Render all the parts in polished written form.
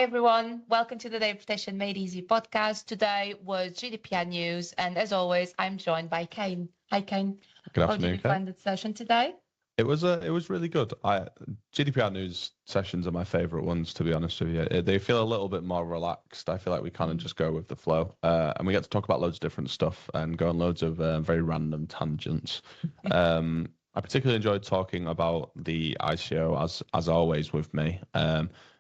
Hi everyone, welcome to the Data Protection Made Easy podcast. Today was GDPR news, and as always, I'm joined by Caine. Hi Caine. Good How afternoon, did you find the session today? It was really good. GDPR news sessions are my favourite ones, to be honest with you. They feel a little bit more relaxed. I feel like we kind of just go with the flow, and we get to talk about loads of different stuff and go on loads of very random tangents. I particularly enjoyed talking about the ICO, as always with me,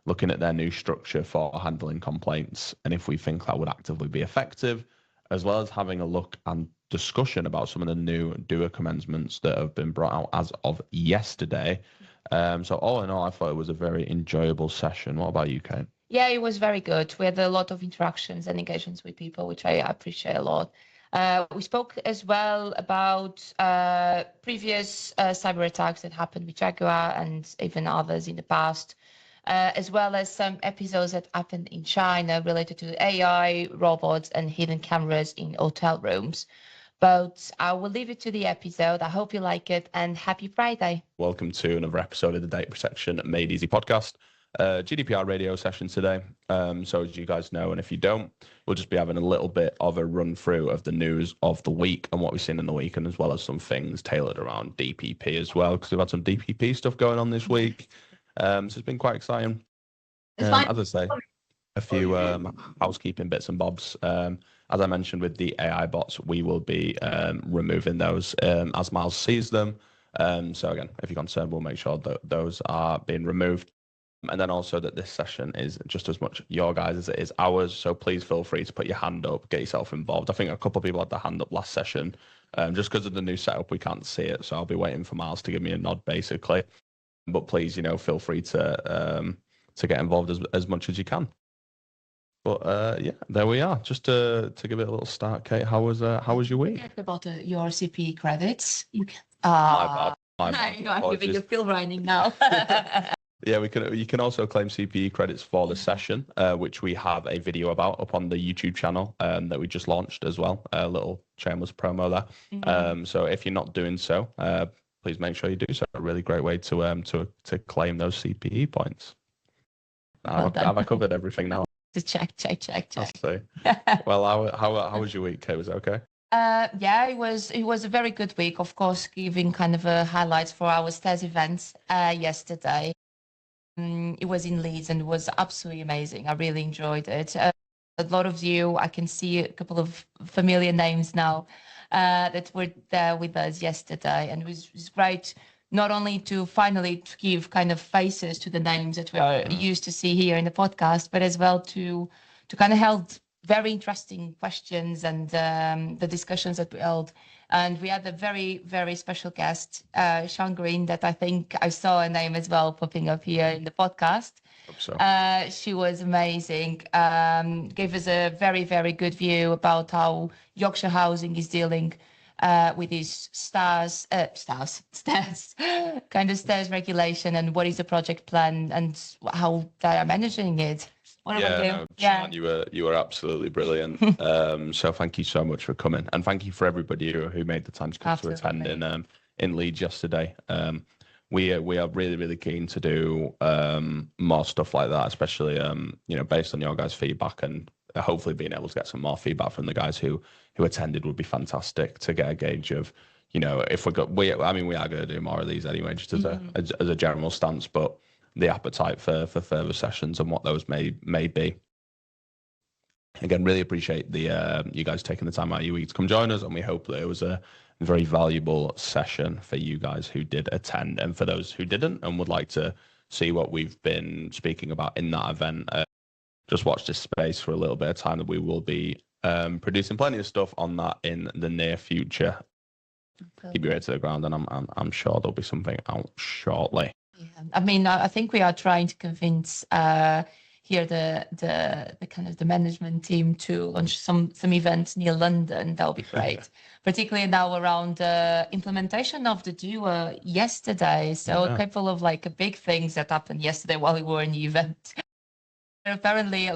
looking at their new structure for handling complaints and if we think that would actively be effective, as well as having a look and discussion about some of the new doer commencements that have been brought out as of yesterday. So all in all, I thought it was a very enjoyable session. What about you, Caine? Yeah, it was very good. We had a lot of interactions and engagements with people, which I appreciate a lot. We spoke as well about previous cyber attacks that happened with Jaguar and even others in the past, as well as some episodes that happened in China related to AI, robots, and hidden cameras in hotel rooms. But I will leave it to the episode. I hope you like it, and happy Friday. Welcome to another episode of the Data Protection Made Easy podcast. GDPR radio session today. So as you guys know, and if you don't, we'll just be having a little bit of a run through of the news of the week and what we've seen in the week, and as well as some things tailored around DPP as well, because we've had some DPP stuff going on this week. So it's been quite exciting. As I say, a few housekeeping bits and bobs. As I mentioned with the AI bots, we will be removing those as Miles sees them. So again, if you're concerned, we'll make sure that those are being removed. And then also that this session is just as much your guys as it is ours. So please feel free to put your hand up, get yourself involved. I think a couple of people had their hand up last session. Just because of the new setup, we can't see it. So I'll be waiting for Miles to give me a nod, basically. But please, feel free to get involved as much as you can. But yeah, there we are. Just to give it a little start, Kate. How was your week? About your CPE credits. You can. My bad. I'm giving you feel running now. Yeah, you can also claim CPE credits for the session, which we have a video about up on the YouTube channel that we just launched as well. A little shameless promo there. Mm-hmm. So if you're not doing so, please make sure you do so. A really great way to claim those CPE points. Have I covered everything now? To check. I'll see. Well, how was your week, Kate? Was it okay? Yeah, it was a very good week. Of course, giving kind of a highlights for our STES events yesterday. It was in Leeds and it was absolutely amazing. I really enjoyed it. A lot of you, I can see a couple of familiar names now that were there with us yesterday, and it was great. Not only to finally give kind of faces to the names that we are used to see here in the podcast, but as well to kind of held very interesting questions and the discussions that we held. And we had a very, very special guest, Sean Green, that I think I saw a name as well popping up here in the podcast. Hope so. She was amazing. Gave us a very, very good view about how Yorkshire Housing is dealing with these stairs regulation, and what is the project plan and how they are managing it. Sean, you were absolutely brilliant. So thank you so much for coming, and thank you for everybody who made the time to come to attend in Leeds yesterday. We are really, really keen to do more stuff like that, especially based on your guys' feedback, and hopefully being able to get some more feedback from the guys who attended would be fantastic to get a gauge of, if we are going to do more of these anyway, just as a general stance, but the appetite for further sessions and what those may be. Again, really appreciate you guys taking the time out of your week to come join us, and we hope that it was a very valuable session for you guys who did attend, and for those who didn't and would like to see what we've been speaking about in that event. Just watch this space for a little bit of time, that we will be producing plenty of stuff on that in the near future. Okay. Keep your ear to the ground, and I'm sure there'll be something out shortly. Yeah. I mean, I think we are trying to convince here the kind of the management team to launch some events near London. That would be great, particularly now around the implementation of the doer yesterday. So a couple of big things that happened yesterday while we were in the event. Apparently,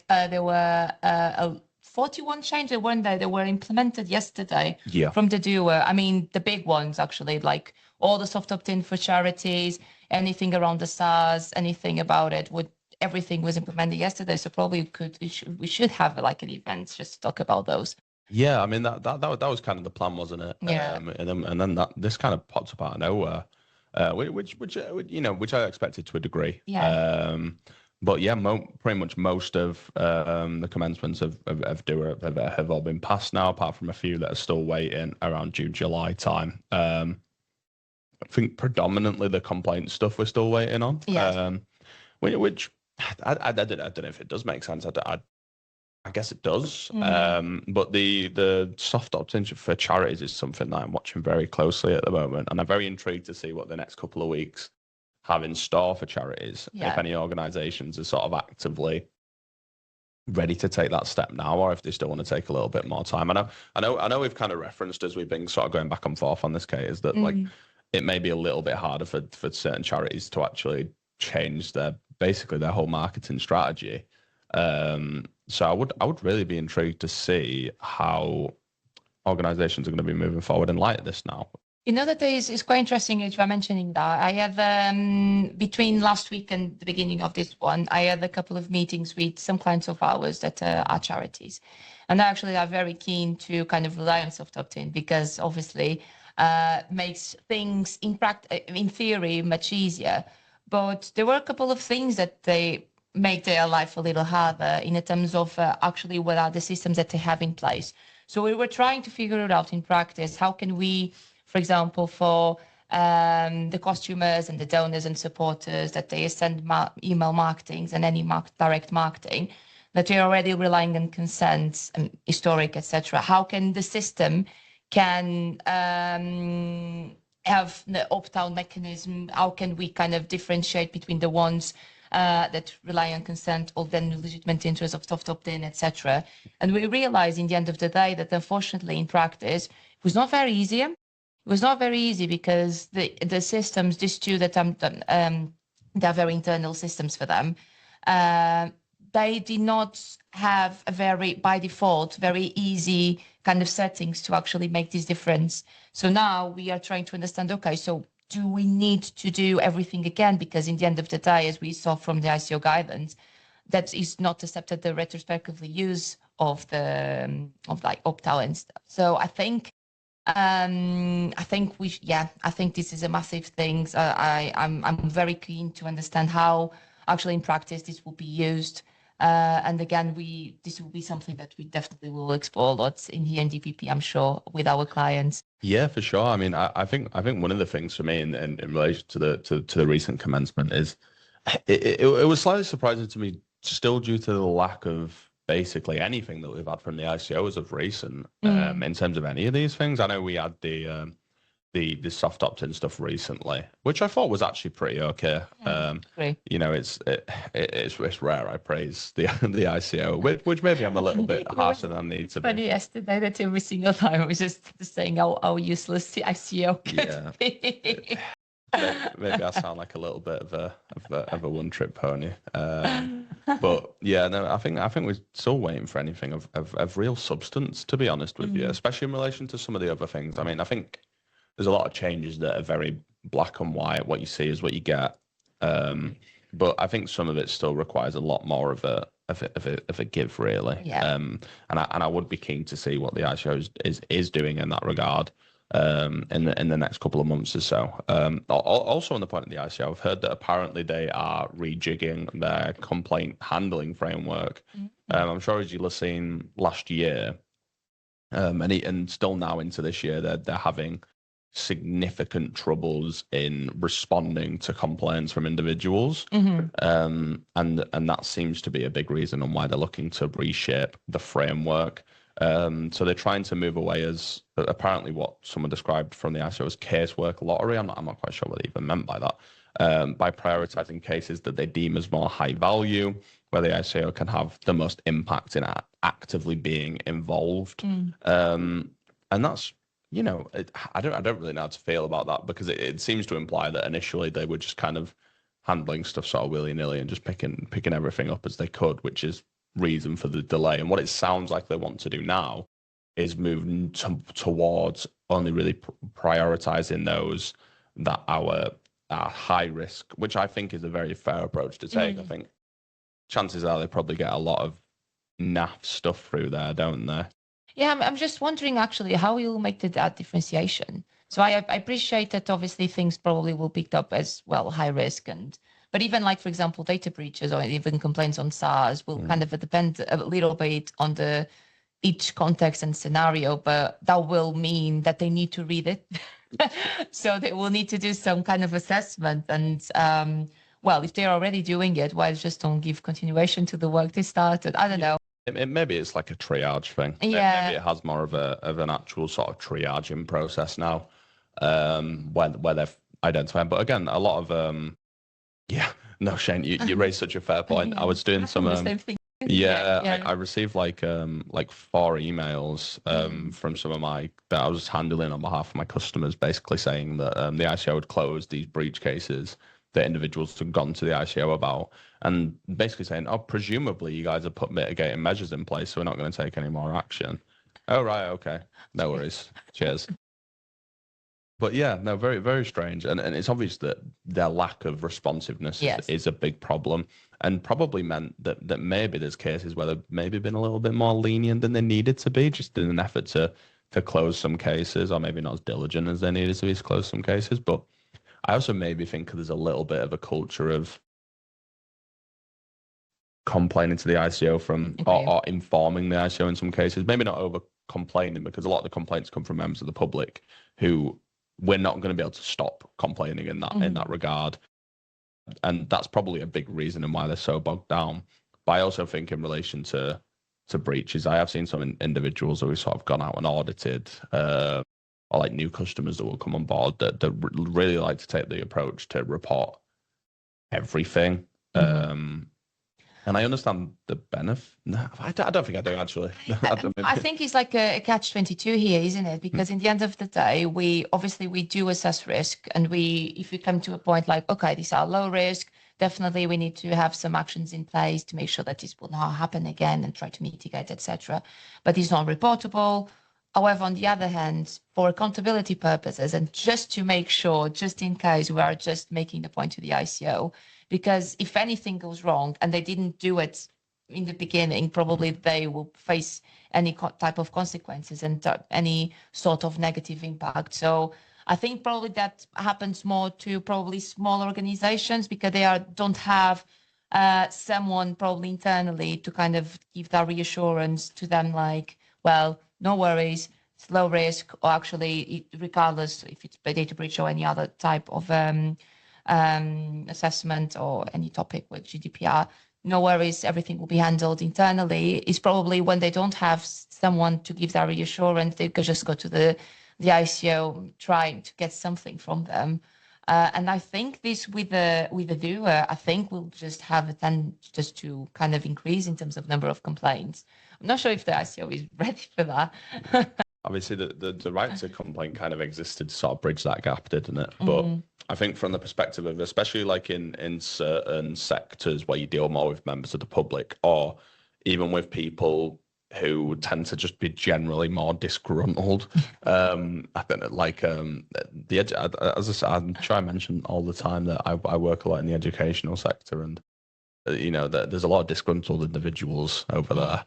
there were 41 changes, weren't there? They were implemented yesterday from the doer. I mean, the big ones actually, like all the soft opt-in for charities, anything around the SARS, anything about it would everything was implemented yesterday. So probably we should have like an event just to talk about those. Yeah, I mean that was kind of the plan, wasn't it? Yeah. And then that this kind of popped up out of nowhere, which which I expected to a degree. Yeah. But yeah, pretty much most of the commencements have all been passed now, apart from a few that are still waiting around June, July time. I think predominantly the complaint stuff we're still waiting on. Yeah. Which I don't know if it does make sense. I guess it does. But the soft opt-in for charities is something that I'm watching very closely at the moment, and I'm very intrigued to see what the next couple of weeks have in store for charities. Yeah. If any organisations are sort of actively ready to take that step now, or if they still want to take a little bit more time. I know we've kind of referenced, as we've been sort of going back and forth on this case, that like it may be a little bit harder for certain charities to actually change their whole marketing strategy. So I would really be intrigued to see how organizations are going to be moving forward in light of this now. You know, that is quite interesting as you're mentioning that. I have, between last week and the beginning of this one, I had a couple of meetings with some clients of ours that are charities. And they actually are very keen to kind of rely on soft opt-in because obviously makes things in theory much easier. But there were a couple of things that they make their life a little harder in terms of actually what are the systems that they have in place. So we were trying to figure it out in practice. How can we, for example, for the costumers and the donors and supporters that they send email marketings and any direct marketing, that they're already relying on consent and historic, etc. How can the system have the opt-out mechanism? How can we kind of differentiate between the ones that rely on consent or then legitimate interest of soft opt-in, etc. And we realized in the end of the day that unfortunately in practice, it was not very easy. It was not very easy because the systems, these two that they're very internal systems for them, they did not have a by default, very easy kind of settings to actually make this difference. So now we are trying to understand, okay, so do we need to do everything again? Because in the end of the day, as we saw from the ICO guidance, that is not accepted the retrospectively use of like opt-out and stuff. So I think I think this is a massive thing. I'm very keen to understand how actually in practice this will be used. And again, this will be something that we definitely will explore lots in here in DPP, I'm sure, with our clients. Yeah, for sure. I mean, I think one of the things for me in relation to the recent commencement is it was slightly surprising to me, still due to the lack of basically anything that we've had from the ICOs of recent in terms of any of these things. I know we had the soft opt-in stuff recently, which I thought was actually pretty okay. You know, it's rare I praise the ICO, which maybe I'm a little bit harsher than I need to be. But yesterday, that every single time I was just saying how useless the ICO could be. Maybe I sound like a little bit of a one-trick pony. But yeah, no, I think we're still waiting for anything of real substance, to be honest with you, especially in relation to some of the other things. I mean, I think there's a lot of changes that are very black and white. What you see is what you get. But I think some of it still requires a lot more of a give, really. Yeah. And I would be keen to see what the ICO is doing in that regard. In the next couple of months or so. Also on the point of the ICO, I've heard that apparently they are rejigging their complaint handling framework. I'm sure as you'll have seen last year, and still now into this year, they're having significant troubles in responding to complaints from individuals. And that seems to be a big reason on why they're looking to reshape the framework. So they're trying to move away as apparently what someone described from the ICO as casework lottery. I'm not quite sure what they even meant by that. By prioritizing cases that they deem as more high value, where the ICO can have the most impact in actively being involved. And that's, you know, I don't really know how to feel about that, because it seems to imply that initially they were just kind of handling stuff sort of willy-nilly and just picking everything up as they could, which is reason for the delay. And what it sounds like they want to do now is move towards only really prioritizing those that are high risk, which I think is a very fair approach to take. I think chances are they probably get a lot of naff stuff through there, don't they? Yeah, I'm just wondering actually how you'll make that differentiation. So I appreciate that obviously things probably will picked up as well high risk but even like for example data breaches or even complaints on SaaS will kind of depend a little bit on the each context and scenario, but that will mean that they need to read it. So they will need to do some kind of assessment and well, if they're already doing it, why just don't give continuation to the work they started? I don't know. Maybe it's like a triage thing. Yeah. Maybe it has more of an actual sort of triaging process now, where they've identified. But again, a lot of yeah, no, Shane, you raised such a fair point. I was doing some I received like 4 emails from some of my that I was handling on behalf of my customers, basically saying that the ICO had closed these breach cases that individuals had gone to the ICO about, and basically saying, "Oh, presumably you guys have put mitigating measures in place, so we're not going to take any more action." Oh, right, okay, no worries, cheers. But yeah, no, very, very strange. And it's obvious that their lack of responsiveness is a big problem, and probably meant that maybe there's cases where they've maybe been a little bit more lenient than they needed to be, just in an effort to close some cases, or maybe not as diligent as they needed to be to close some cases. But I also maybe think there's a little bit of a culture of complaining to the ICO or informing the ICO in some cases, maybe not over complaining, because a lot of the complaints come from members of the public who we're not going to be able to stop complaining in that regard. And that's probably a big reason why they're so bogged down. But I also think in relation to breaches, I have seen some individuals who have sort of gone out and audited, or like new customers that will come on board that really like to take the approach to report everything. And I understand the benefit. No, I don't think I do, actually. I think it's like a catch-22 here, isn't it? Because in the end of the day, we do assess risk, and if we come to a point like, okay, these are low risk, definitely we need to have some actions in place to make sure that this will not happen again and try to mitigate, etc. But it's not reportable. However, on the other hand, for accountability purposes and just to make sure, just in case, we are just making the point to the ICO, because if anything goes wrong and they didn't do it in the beginning, probably they will face any type of consequences and any sort of negative impact. So I think probably that happens more to probably small organizations because they don't have someone probably internally to kind of give that reassurance to them, like, well, no worries, it's low risk, or actually, regardless if it's a data breach or any other type of assessment or any topic with GDPR, no worries, everything will be handled internally. Is probably when they don't have someone to give that reassurance, they could just go to the ICO trying to get something from them. And I think this with the doer, I think we'll just have a tendency just to kind of increase in terms of number of complaints. I'm not sure if the ICO is ready for that. Obviously, the right to complain kind of existed to sort of bridge that gap, didn't it? But I think from the perspective of, especially like in certain sectors where you deal more with members of the public, or even with people who tend to just be generally more disgruntled. I think like as I said, I try and mention all the time that I work a lot in the educational sector, and there's a lot of disgruntled individuals over there.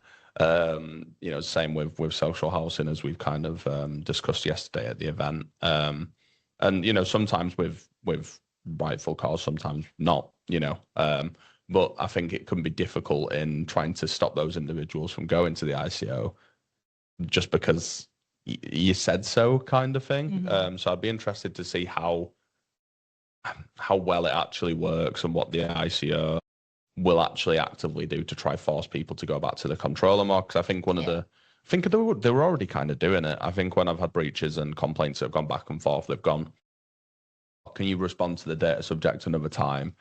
Same with social housing, as we've kind of discussed yesterday at the event. And sometimes with rightful cause, sometimes not. But I think it can be difficult in trying to stop those individuals from going to the ICO just because you said so, kind of thing. So I'd be interested to see how well it actually works and what the ICO will actually actively do to try force people to go back to the controller more. Because I think I think they were already kind of doing it. I think when I've had breaches and complaints that have gone back and forth, they've gone, can you respond to the data subject another time?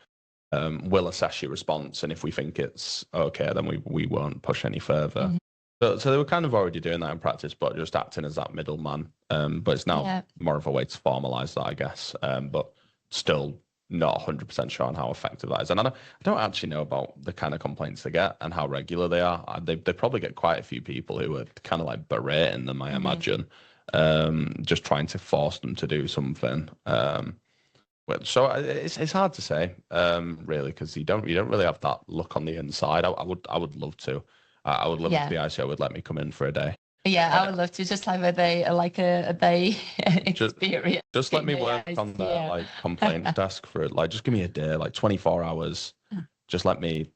We'll assess your response, and if we think it's okay, then we won't push any further. So they were kind of already doing that in practice, but just acting as that middleman. But it's now more of a way to formalise that, I guess. But still not 100% sure on how effective that is. And I don't actually know about the kind of complaints they get and how regular they are. They probably get quite a few people who are kind of like berating them, I imagine, just trying to force them to do something. Well, so it's hard to say, really, because you don't really have that look on the inside. I would love to. I would love if the ICO would let me come in for a day. Yeah, I would love to just have a day, like a day experience. Just let me work on their like complaints desk for it. Like, just give me a day, like 24 hours. Just let me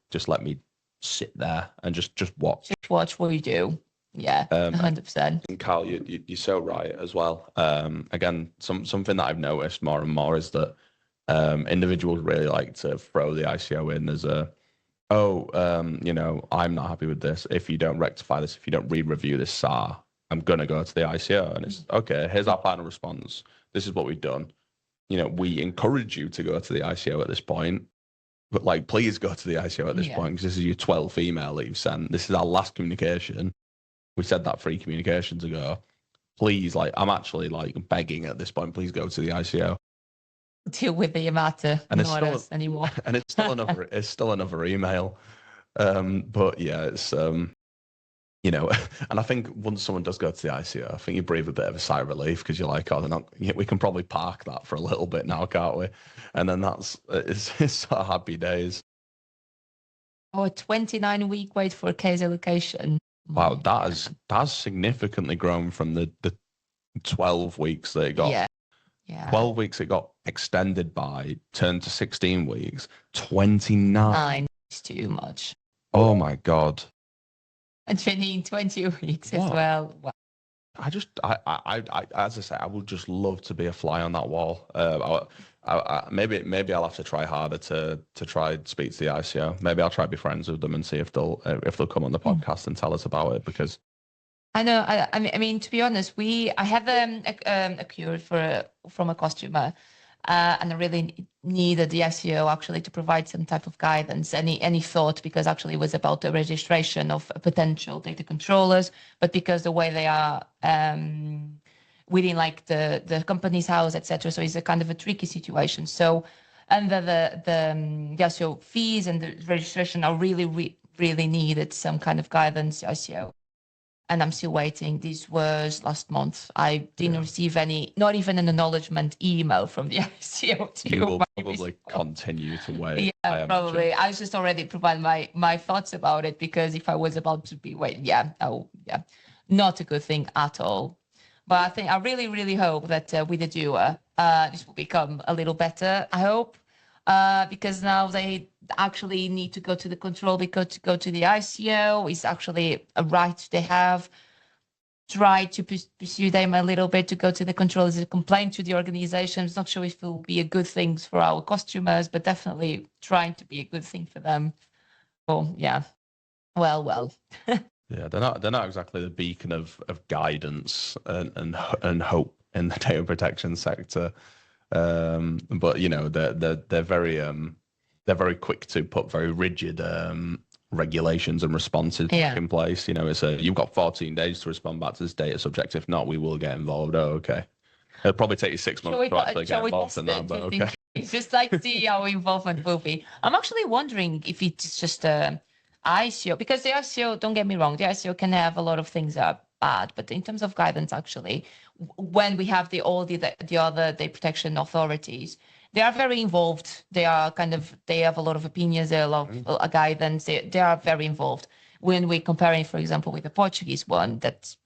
sit there and just watch. Just watch what you do. Yeah, 100%. And Carl, you're so right as well. Again, something that I've noticed more and more is that individuals really like to throw the ICO in as I'm not happy with this. If you don't rectify this, if you don't re-review this SAR, I'm gonna go to the ICO. And it's okay. Here's our final response. This is what we've done. We encourage you to go to the ICO at this point. But like, please go to the ICO at this point, because this is your 12th email that you've sent. This is our last communication. We said that 3 communications ago. Please, like, I'm actually like begging at this point. Please go to the ICO. Deal with the matter, and not us anymore. And it's still another. It's still another email. But yeah, it's and I think once someone does go to the ICO, I think you breathe a bit of a sigh of relief, because you're like, oh, they're not. We can probably park that for a little bit now, can't we? And then it's sort of happy days. Oh, a 29-week wait for a case allocation. Wow, that has significantly grown from the 12 weeks that it got. Yeah. 12 weeks it got extended by, turned to 16 weeks. 29 is too much. Oh my God. And 20 weeks as well. Wow. I as I say, I would just love to be a fly on that wall. Maybe I'll have to try harder to try and speak to the ICO. Maybe I'll try to be friends with them and see if they'll come on the podcast and tell us about it, because I know. I mean, to be honest, I have a query from a customer, and I really needed the SEO actually to provide some type of guidance. Any thought, because actually it was about the registration of potential data controllers, but because the way they are within like the company's house, etc. So it's a kind of a tricky situation. So under the SEO fees and the registration, I really needed some kind of guidance SEO. And I'm still waiting. This was last month. I didn't receive not even an acknowledgement email from the ICO. You will probably continue to wait. Yeah, probably. I just already provided my thoughts about it, because if I was about to be waiting, not a good thing at all. But I really hope that with the doer, this will become a little better. I hope, because now they actually need to go to the control, because to go to the ICO is actually a right they have. Try to pursue them a little bit to go to the control as a complaint to the organization. I'm not sure if it will be a good thing for our customers, but definitely trying to be a good thing for them. Oh yeah, well. Yeah, they're not exactly the beacon of guidance and hope in the data protection sector. But they're very quick to put very rigid regulations and responses in place. It's you've got 14 days to respond back to this data subject. If not, we will get involved. Oh, okay. It'll probably take you 6 months to actually get involved in that, but okay. It's just like see how involvement will be. I'm actually wondering if it's just ICO, because the ICO, don't get me wrong, the ICO can have a lot of things that are bad, but in terms of guidance, actually, when we have the other data protection authorities, they are very involved. They have a lot of opinions, they have a lot of guidance. They are very involved. When we're comparing, for example, with the Portuguese one, it's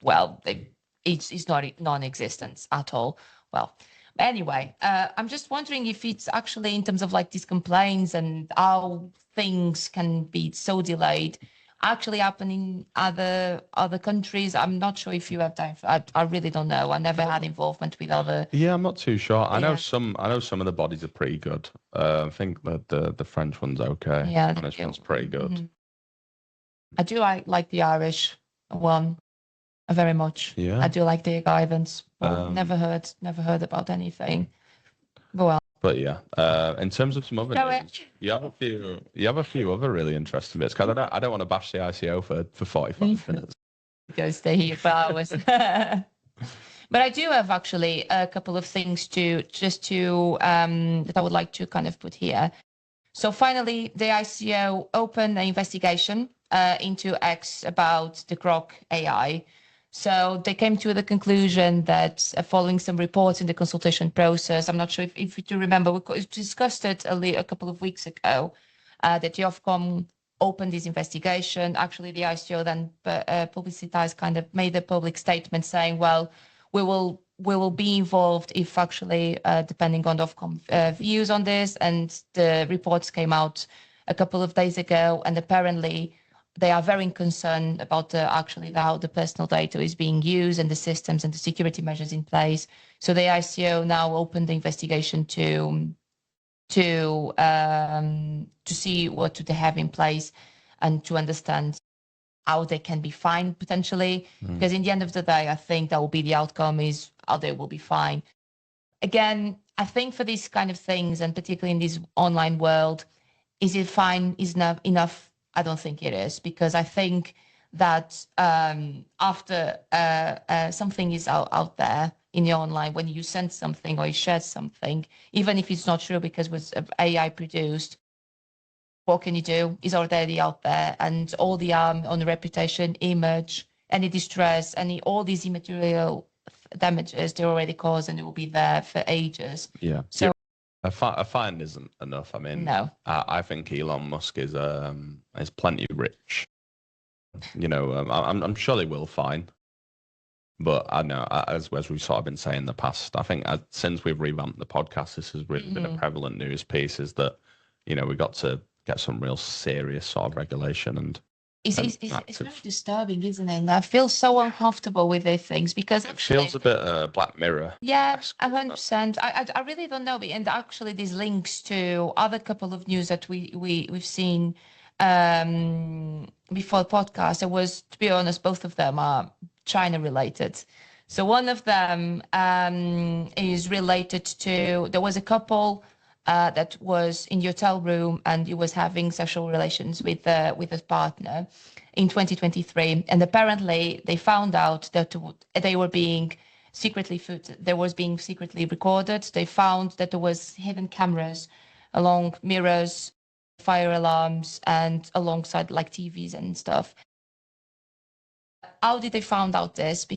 not non-existent at all. Well, anyway, I'm just wondering if it's actually in terms of like these complaints and how things can be so delayed actually happen in other countries. I'm not sure if you have time. I really don't know. I never had involvement with other. Yeah, I'm not too sure. I know some of the bodies are pretty good. I think that the French one's okay. Yeah, the Spanish one's pretty good. Mm-hmm. I do like the Irish one very much. Yeah, I do like their guidance. But never heard about anything. But yeah, in terms of some other news, you have a few other really interesting bits. Because I don't want to bash the ICO for 45 minutes. Go stay here for hours. But I do have actually a couple of things that I would like to kind of put here. So finally, the ICO opened an investigation into X about the Grok AI. So they came to the conclusion that following some reports in the consultation process, I'm not sure if you remember, we discussed it a couple of weeks ago, that the Ofcom opened this investigation. Actually, the ICO then publicized, kind of made a public statement saying, well, we will be involved if actually, depending on the Ofcom views on this. And the reports came out a couple of days ago, and apparently they are very concerned about how the personal data is being used and the systems and the security measures in place. So the ICO now opened the investigation to see what they have in place and to understand how they can be fined potentially. Because in the end of the day, I think that will be the outcome, is how they will be fined. Again, I think for these kind of things, and particularly in this online world, is it fine? Is not enough? I don't think it is, because I think that after something is out there in the online, when you send something or you share something, even if it's not true because it was AI produced, what can you do? It's already out there, and all the harm on the reputation, image, any distress, all these immaterial damages they already caused, and it will be there for ages. Yeah. So a fine isn't enough. I mean, no. I think Elon Musk is plenty rich. You know, I'm sure they will fine. But I know, as we've sort of been saying in the past, I think since we've revamped the podcast, this has really been a prevalent news piece, is that, you know, we got to get some real serious sort of regulation. And it's very disturbing, isn't it? And I feel so uncomfortable with these things, because it feels a bit Black Mirror. Yeah, 100%. I really don't know. And actually, this links to other couple of news that we've seen before the podcast. It was, to be honest, both of them are China related. So one of them is related to, there was a couple that was in the hotel room, and he was having sexual relations with his partner in 2023. And apparently they found out that they were being secretly recorded. They found that there was hidden cameras along mirrors, fire alarms, and alongside like TVs and stuff. How did they find out this?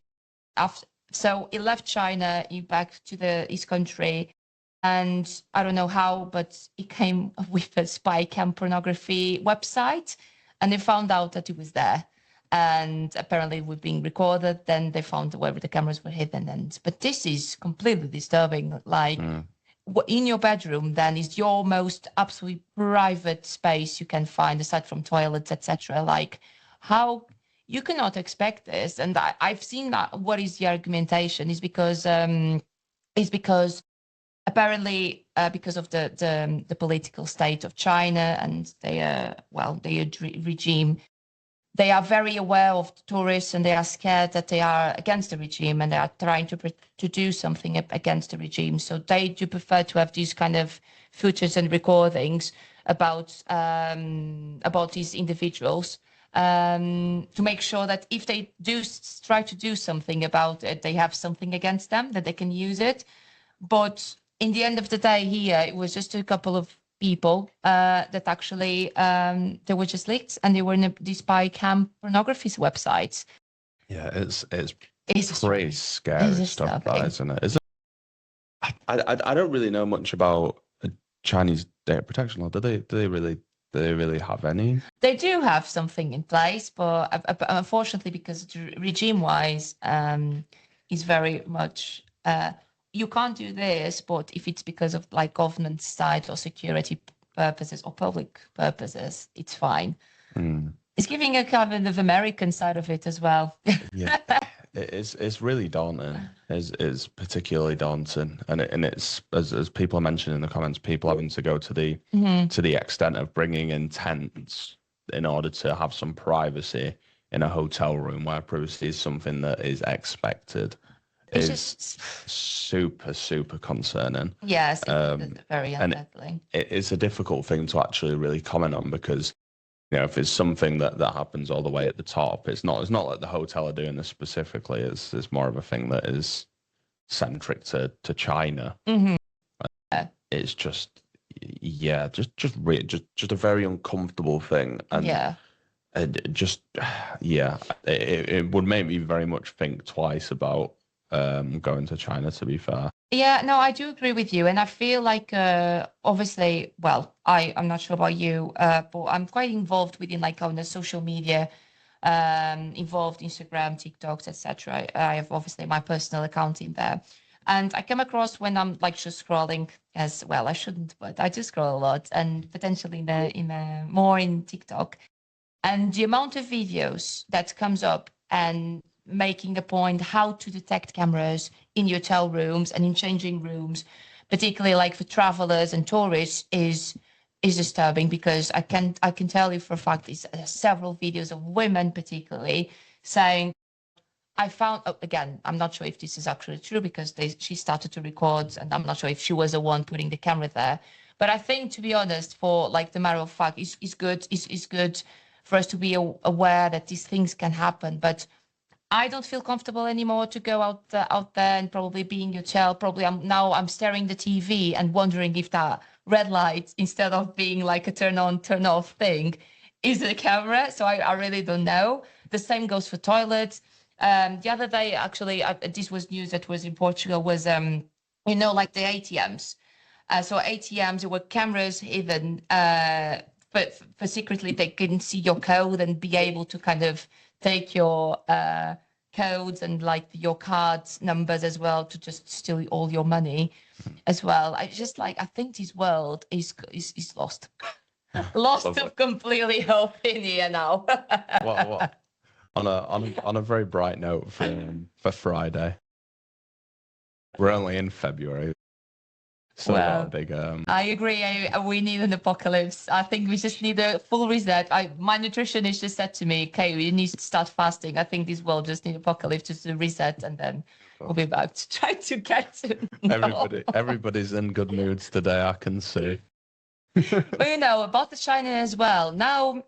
So he left China, he back to his country, and I don't know how, but he came with a spy cam pornography website, and they found out that he was there. And apparently we're being recorded. Then they found wherever the cameras were hidden. But this is completely disturbing. Like, in your bedroom, then, is your most absolutely private space you can find, aside from toilets, etc. Like, how you cannot expect this. And I've seen that. What is the argumentation? Is because apparently because of the political state of China and their regime. They are very aware of tourists, and they are scared that they are against the regime, and they are trying to do something against the regime. So they do prefer to have these kind of footage and recordings about these individuals, to make sure that if they do try to do something about it, they have something against them, that they can use it. But in the end of the day, here it was just a couple of people that actually they were just leaked, and they were in these spy cam pornography websites. Yeah, it's pretty scary stuff, that, isn't it? I don't really know much about Chinese data protection law. Do they really have any? They do have something in place, but unfortunately, because regime-wise, is very much. You can't do this, but if it's because of like government side or security purposes or public purposes, it's fine. It's giving a kind of American side of it as well. Yeah, it's really daunting. It's particularly daunting, and it's as people are mentioning in the comments, people having to go to the extent of bringing in tents in order to have some privacy in a hotel room, where privacy is something that is expected. It's just super concerning. Yes, very unsettling. It's a difficult thing to actually really comment on, because, you know, if it's something that happens all the way at the top, it's not like the hotel are doing this specifically. It's more of a thing that is centric to China. It's just a very uncomfortable thing. And just yeah, it would make me very much think twice about going to China, to be fair. Yeah, no, I do agree with you. And I feel like, obviously, well, I'm not sure about you, but I'm quite involved within like on the social media, involved Instagram, TikToks, etc. I have obviously my personal account in there. And I come across when I'm like just scrolling as well, I shouldn't, but I do scroll a lot and potentially more in TikTok. And the amount of videos that comes up and making the point how to detect cameras in hotel rooms and in changing rooms, particularly like for travelers and tourists, is disturbing, because I can tell you for a fact there's several videos of women particularly saying, I found, oh, again, I'm not sure if this is actually true because she started to record and I'm not sure if she was the one putting the camera there. But I think, to be honest, for like the matter of fact, it's good for us to be aware that these things can happen. But I don't feel comfortable anymore to go out there and probably be in your hotel. Probably I'm staring the TV and wondering if that red light, instead of being like a turn on, turn off thing, is the camera. So I really don't know. The same goes for toilets. The other day, actually, this was news that was in Portugal, was like the ATMs. So ATMs, there were cameras even, but for secretly they can see your code and be able to kind of take your codes and like your cards numbers as well to just steal all your money as well. I think this world is lost. Lost of completely hope in here now. What? On a very bright note for Friday. We're only in February. Still got a big. I agree. We need an apocalypse. I think we just need a full reset. My nutritionist just said to me, "Okay, we need to start fasting." I think this world just need apocalypse just to reset, and then we'll be back to try to get to. Everybody's in good moods today, I can see. But about the China as well. Now,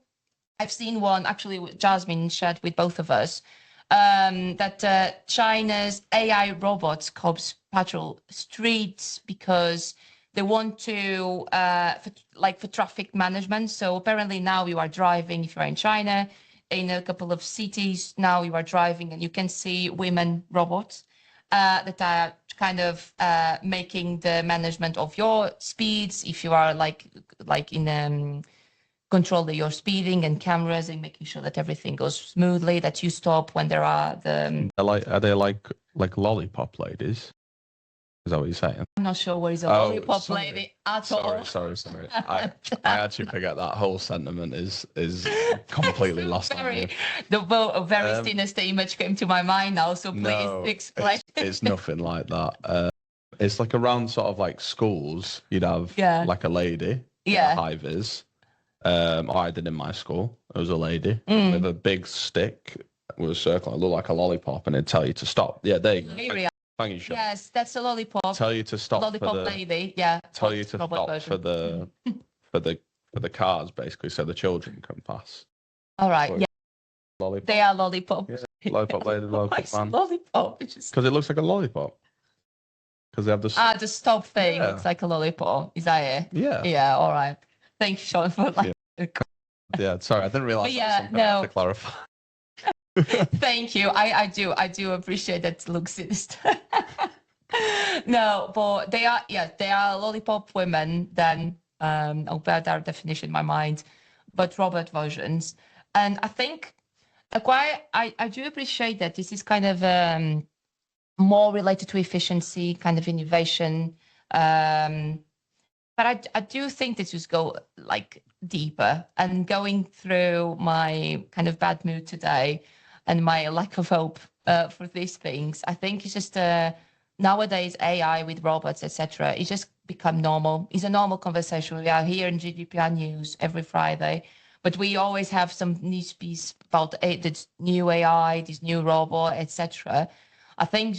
I've seen one actually. Jasmine shared with both of us that China's AI robots cops patrol streets because they want to for traffic management. So apparently now you are driving, if you're in China, in a couple of cities, now you are driving and you can see women robots that are kind of making the management of your speeds, if you are like in control your speeding, and cameras and making sure that everything goes smoothly, that you stop when there are Are they like lollipop ladies? Is that what you're saying? I'm not sure where is a lollipop lady at all. Sorry. I actually forget that whole sentiment is completely lost on me. The very sinister image came to my mind now, so please explain. It's nothing like that. It's like around sort of like schools, you'd have like a lady, high vis. I did in my school. There was a lady with a big stick with a circle. It looked like a lollipop, and it'd tell you to stop. Yeah, there you go. Thank you, Sean. Yes, that's a lollipop. Tell you to stop. Lollipop lady, yeah. Tell you to stop for the cars, basically, so the children can pass. All right, yeah. Lollipop. They are lollipop. Yeah, lollipop lady, lollipop man. Lollipop. Because it looks like a lollipop. Because they have the stop thing. Looks like a lollipop. Is that it? Yeah. Yeah. All right. Thank you, Sean, for like. Yeah. Sorry, I didn't realize. To clarify. Thank you. I do appreciate that. Looks sinister. No, but they are lollipop women. Then I'll bear that definition in my mind, but robot versions. And I think I do appreciate that this is kind of more related to efficiency, kind of innovation. But I do think this was go like deeper, and going through my kind of bad mood today and my lack of hope for these things. I think it's just nowadays AI with robots, etc. It's just become normal. It's a normal conversation. We are here in GDPR news every Friday, but we always have some news piece about this new AI, this new robot, etc. I think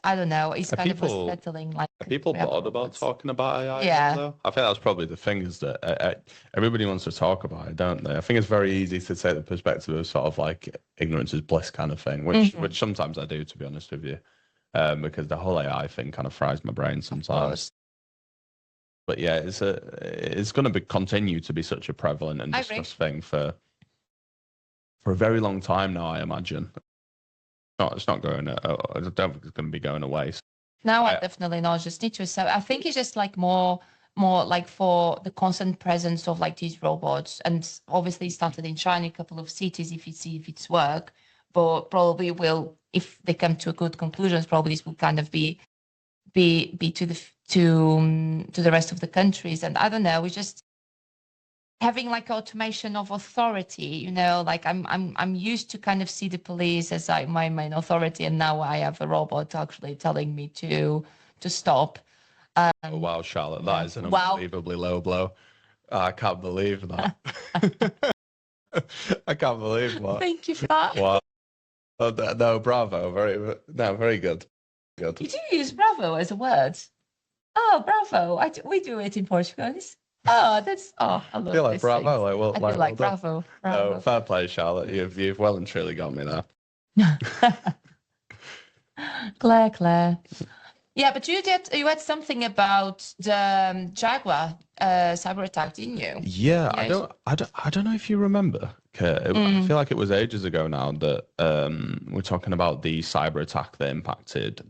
I don't know, it's kind of unsettling. Like, are people bothered about talking about AI? Yeah. Though? I think that's probably the thing, is that everybody wants to talk about it, don't they? I think it's very easy to take the perspective of sort of like ignorance is bliss kind of thing, which sometimes I do, to be honest with you, because the whole AI thing kind of fries my brain sometimes. But yeah, it's going to continue to be such a prevalent and discussed thing for for a very long time now, I imagine. No, it's not going. I don't think it's going to be going away. No, I definitely not. Just need to accept. I think it's just like more like for the constant presence of like these robots, and obviously it started in China, a couple of cities. If you see if it's work, but probably will, if they come to a good conclusions, probably this will kind of be to the rest of the countries. And I don't know, we just having like automation of authority, like I'm used to kind of see the police as like my main authority, and now I have a robot actually telling me to stop. Oh, wow, Charlotte, that is an unbelievably low blow. I can't believe that. I can't believe that. Thank you for that. Wow. Oh, no, bravo. Very good. Good. You do use bravo as a word. Oh, bravo. We do it in Portuguese. I love I feel like bravo. I feel like bravo. No, fair play, Charlotte. You've well and truly got me there. Claire. Yeah, but you had something about the Jaguar cyber attack, didn't you? Yeah, I don't know if you remember. I feel like it was ages ago now that we're talking about the cyber attack that impacted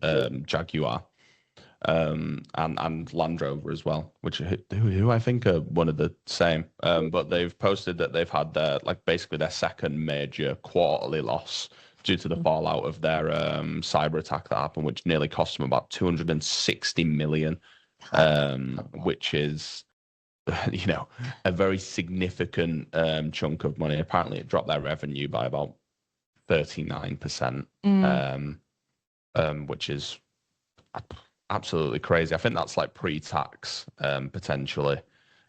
Jaguar and Land Rover as well, which who I think are one of the same. But they've posted that they've had basically their second major quarterly loss due to the fallout of their cyber attack that happened, which nearly cost them about 260 million, which is, a very significant chunk of money. Apparently, it dropped their revenue by about 39%, which is absolutely crazy. I think that's like pre-tax, potentially.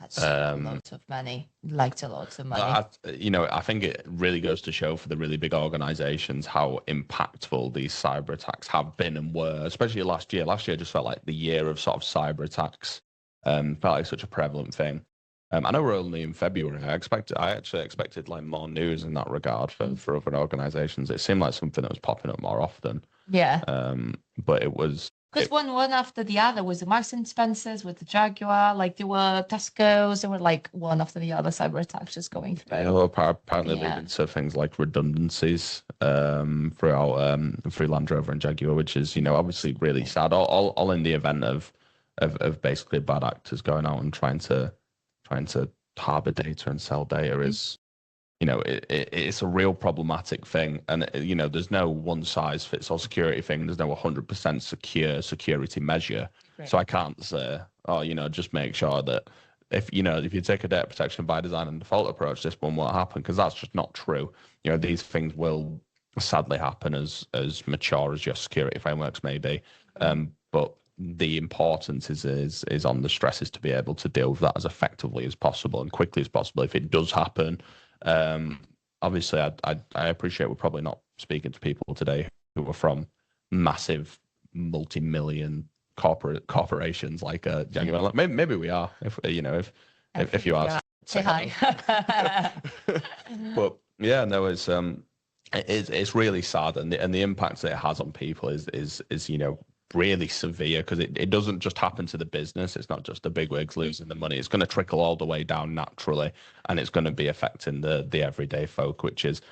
That's lots of money. Lots of money. I think it really goes to show for the really big organizations how impactful these cyber attacks have been and were, especially last year. Last year just felt like the year of sort of cyber attacks. Felt like such a prevalent thing. I know we're only in February. I actually expected like more news in that regard for other organizations. It seemed like something that was popping up more often. Yeah. But it was. Because one after the other was the Marks and Spencers with the Jaguar, like there were Tesco's, there were like one after the other cyber attacks just going through. Apparently leading to things like redundancies through Land Rover and Jaguar, which is obviously really sad. All in the event of basically bad actors going out and trying to harbor data and sell data is. It's a real problematic thing. And, there's no one size fits all security thing. There's no 100% secure security measure. Right. So I can't say, just make sure that if you take a data protection by design and default approach, this one won't happen, because that's just not true. These things will sadly happen as mature as your security frameworks may be. But the importance is on the stresses to be able to deal with that as effectively as possible and quickly as possible if it does happen. Obviously, I appreciate we're probably not speaking to people today who are from massive multi-million corporations like Jaguar. Maybe we are, if you ask. Say hi. But yeah, no, it's really sad, and the impact that it has on people is really severe, because it doesn't just happen to the business. It's not just the bigwigs losing the money. It's going to trickle all the way down naturally, and it's going to be affecting the everyday folk, which is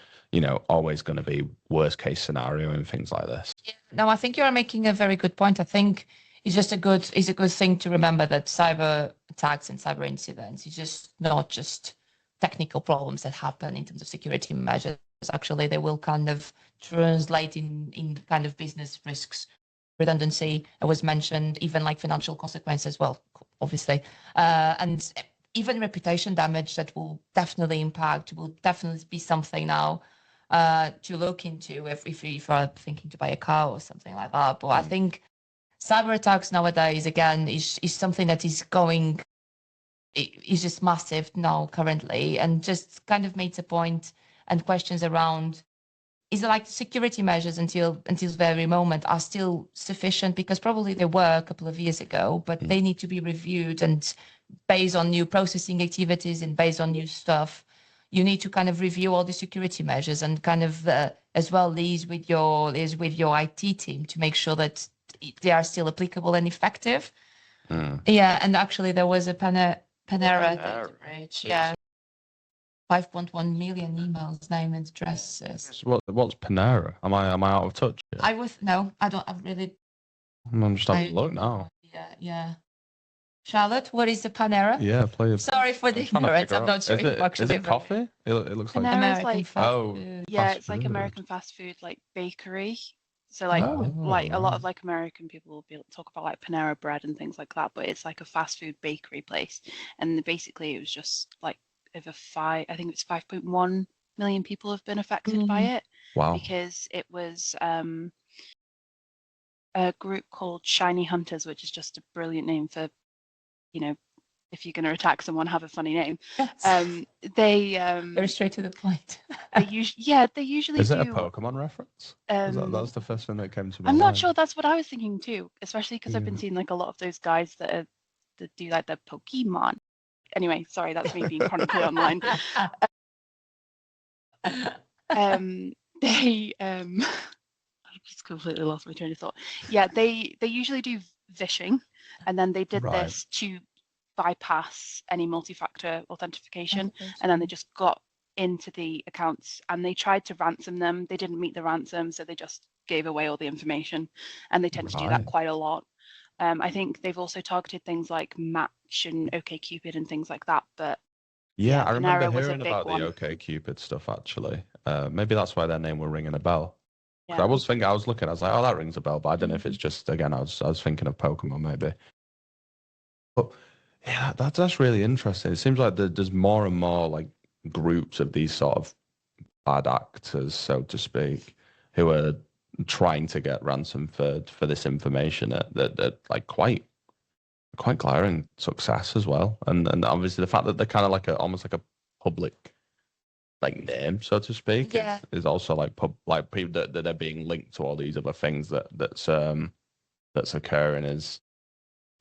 always going to be worst case scenario in things like this. No, I think you're making a very good point. I think it's a good thing to remember that cyber attacks and cyber incidents is just not just technical problems that happen in terms of security measures. Actually, they will kind of translate in kind of business risks. Redundancy was mentioned, even like financial consequences as well, obviously, and even reputation damage that will definitely be something now to look into if you are thinking to buy a car or something like that. But I think cyber attacks nowadays, again, is something that is just massive now currently, and just kind of makes a point and questions around, is it like the security measures until this very moment are still sufficient? Because probably they were a couple of years ago, but they need to be reviewed, and based on new processing activities and based on new stuff, you need to kind of review all the security measures and kind of as well liaise with your IT team to make sure that they are still applicable and effective. Yeah, and actually there was a Panera breach. Yeah. 5.1 million emails, name and addresses. So what's Panera? Am I out of touch? Yeah? I don't. I've really. I'm just having a look now. Yeah. Charlotte, what is the Panera? Yeah, play. Sorry for the ignorance. I'm not sure if actually. Is it coffee? It looks like Panera's American fast food. Yeah, it's like American fast food, like bakery. So like a lot of like American people will be talk about like Panera bread and things like that, but it's like a fast food bakery place. And basically it was just like I think it's 5.1 million people have been affected by it. Wow. Because it was a group called Shiny Hunters, which is just a brilliant name for, if you're going to attack someone, have a funny name. Yes. They very straight to the point. they usually is do. Is it a Pokemon reference? That's the first thing that came to my mind. I'm not mind. sure. That's what I was thinking too, especially because I've been seeing like a lot of those guys that do like the Pokemon. Anyway, sorry, that's me being chronically online. They I've just completely lost my train of thought. Yeah, they usually do vishing, and then they did this to bypass any multi-factor authentication, and then they just got into the accounts and they tried to ransom them. They didn't meet the ransom, so they just gave away all the information, and they tend to do that quite a lot. I think they've also targeted things like Match and OkCupid and things like that, but yeah, I remember hearing about the OkCupid stuff actually. Maybe that's why their name were ringing a bell. Yeah. I was like, oh, that rings a bell, but I don't know if it's just, again, I was thinking of Pokemon maybe. But yeah, that's really interesting. It seems like there's more and more like groups of these sort of bad actors, so to speak, who are trying to get ransom for this information that like quite glaring success as well. And obviously the fact that they're kind of like almost like a public like name, so to speak, is also like people that are being linked to all these other things that's occurring is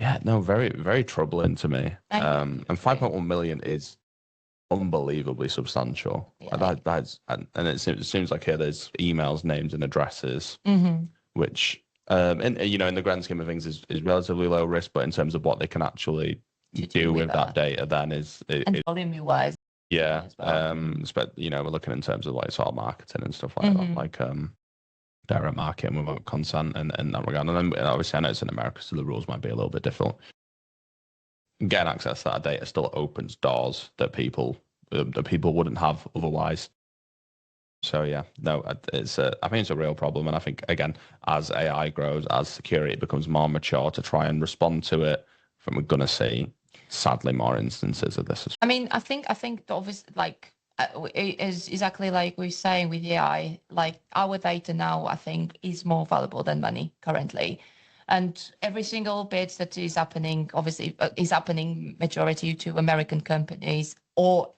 very, very troubling to me. And 5.1 million is unbelievably substantial. That's and it seems like here there's emails, names, and addresses, which in the grand scheme of things is relatively low risk, but in terms of what they can actually do with that data, then is volume wise. Yeah, but we're looking in terms of like sort of marketing and stuff like that, like direct marketing without consent and in that regard. And then obviously I know it's in America, so the rules might be a little bit different. Getting access to that data still opens doors that people wouldn't have otherwise. So yeah, no, I think it's a real problem, and I think again, as AI grows, as security becomes more mature to try and respond to it, we're gonna see sadly more instances of this. I mean, I think obviously, like it is exactly like we're saying with AI, like our data now, I think, is more valuable than money currently. And every single bit that is happening, obviously, is happening majority to American companies.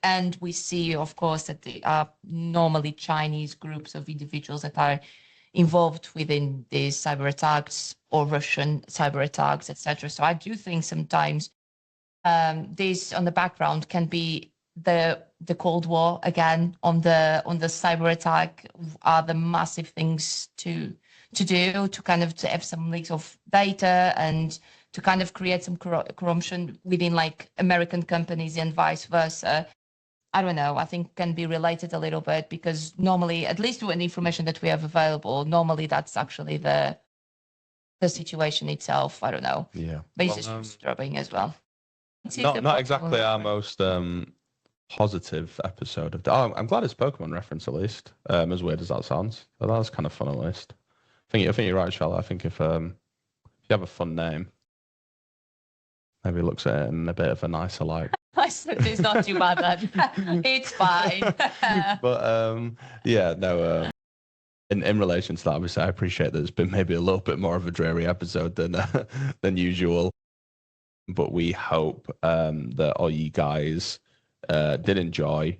And we see, of course, that they are normally Chinese groups of individuals that are involved within these cyber attacks or Russian cyber attacks, etc. So I do think sometimes this on the background can be the Cold War again on the cyber attack. Are the massive things to do to kind of to have some leaks of data and to kind of create some corruption within like American companies and vice versa. I don't know. I think can be related a little bit because normally, at least with the information that we have available, normally that's actually the situation itself. I don't know. Yeah, but it's just disturbing as well. Not exactly our most positive episode of. Oh, I'm glad it's Pokemon reference at least. As weird as that sounds, but that's kind of fun at least. I think you're right, Charlotte. I think if you have a fun name, maybe looks at it in a bit of a nicer light. It's not too bad then. It's fine. But in relation to that, obviously, I appreciate that it's been maybe a little bit more of a dreary episode than usual. But we hope that all you guys did enjoy.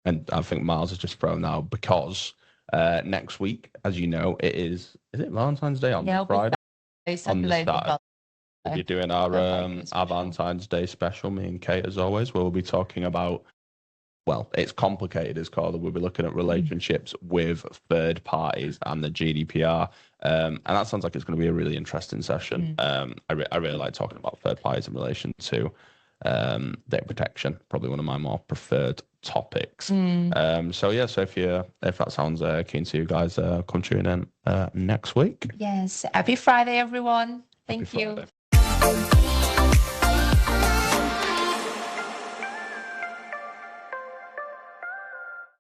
And I think Miles has just thrown out because next week, as you know, is it Valentine's Day on Friday? On the start. We'll be doing our Valentine's Day special, me and Kate, as always, where we'll be talking about, well, it's complicated, it's called. We'll be looking at relationships with third parties and the GDPR. And that sounds like it's going to be a really interesting session. I really like talking about third parties in relation to data protection, probably one of my more preferred topics. So if that sounds keen to you guys, come tune in next week. Yes. Happy Friday, everyone. Thank you. Friday.